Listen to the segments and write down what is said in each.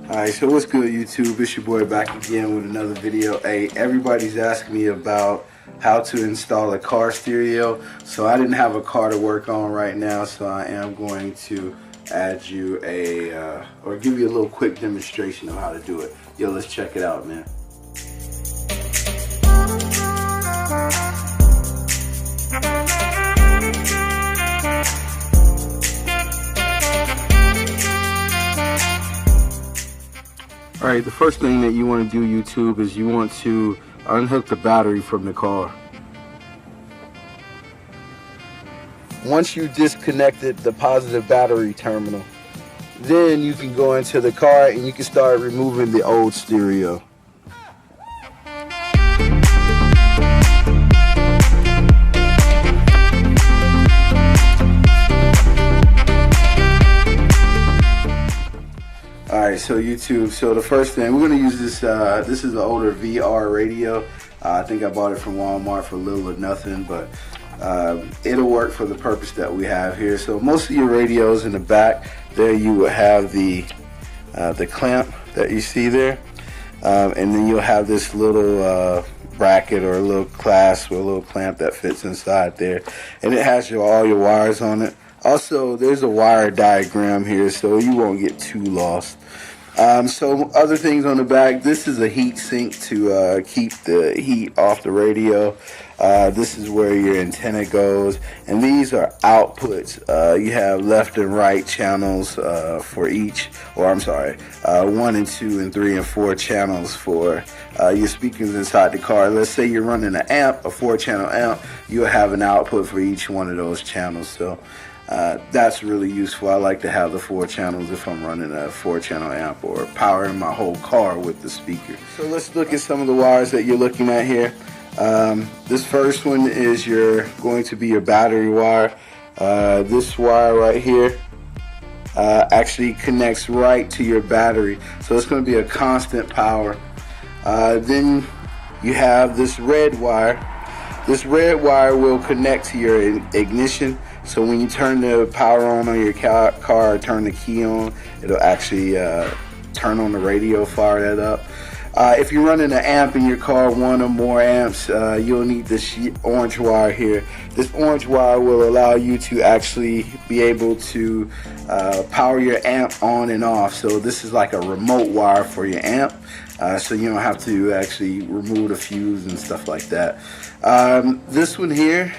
Alright, so what's good, YouTube? It's your boy back again with another video. Hey, everybody's asking me about how to install a car stereo. So I didn't have a car to work on right now, so I am going to add you or give you a little quick demonstration of how to do it. Yo, let's check it out, man. Alright, the first thing that you want to do, YouTube, is you want to unhook the battery from the car. Once you disconnected the positive battery terminal, then you can go into the car and you can start removing the old stereo. Alright, so YouTube, so the first thing, we're going to use this, this is an older VR radio. I think I bought it from Walmart for little or nothing, but it'll work for the purpose that we have here. So most of your radios in the back, there you will have the clamp that you see there. And then you'll have this little bracket or a little clasp or a little clamp that fits inside there. And it has all your wires on it. Also, there's a wire diagram here, so you won't get too lost. So other things on the back, this is a heat sink to keep the heat off the radio. This is where your antenna goes, and these are outputs. You have left and right channels for each, or I'm sorry, 1 and 2 and 3 and 4 channels for your speakers inside the car. Let's say you're running an amp, a 4-channel amp, you'll have an output for each one of those channels. So that's really useful. I like to have the 4 channels if I'm running a 4-channel amp or powering my whole car with the speaker. So let's look at some of the wires that you're looking at here. This first one is going to be your battery wire. This wire right here actually connects right to your battery, so it's going to be a constant power. Then you have this red wire. This red wire will connect to your ignition, so when you turn the power on your car or turn the key on, it'll actually turn on the radio, fire that up. If you're running an amp in your car, 1 or more amps, you'll need this orange wire here. This orange wire will allow you to actually be able to power your amp on and off. So this is like a remote wire for your amp, so you don't have to actually remove the fuse and stuff like that. This one here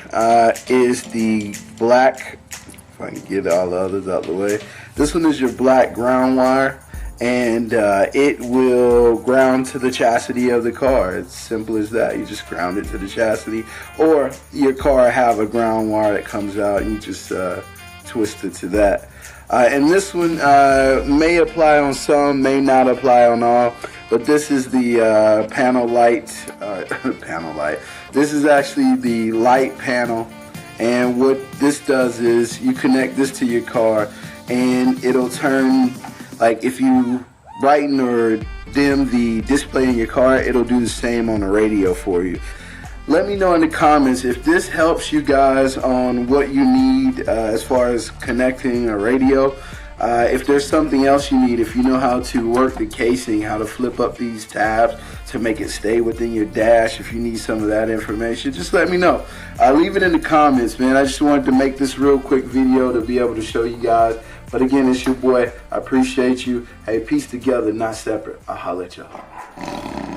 is the black, if I can get all the others out of the way. This one is your black ground wire, and it will ground to the chassis of the car. It's simple as that. You just ground it to the chassis, or your car have a ground wire that comes out and you just twist it to that. And this one may apply on some, may not apply on all, but this is the panel light. This is actually the light panel, and what this does is you connect this to your car and it'll turn, like if you brighten or dim the display in your car, it'll do the same on the radio for you. Let me know in the comments if this helps you guys on what you need as far as connecting a radio. If there's something else you need, if you know how to work the casing, how to flip up these tabs to make it stay within your dash, if you need some of that information, just let me know. Leave it in the comments, man. I just wanted to make this real quick video to be able to show you guys. But again, it's your boy. I appreciate you. Hey, peace together, not separate. I'll holler at y'all.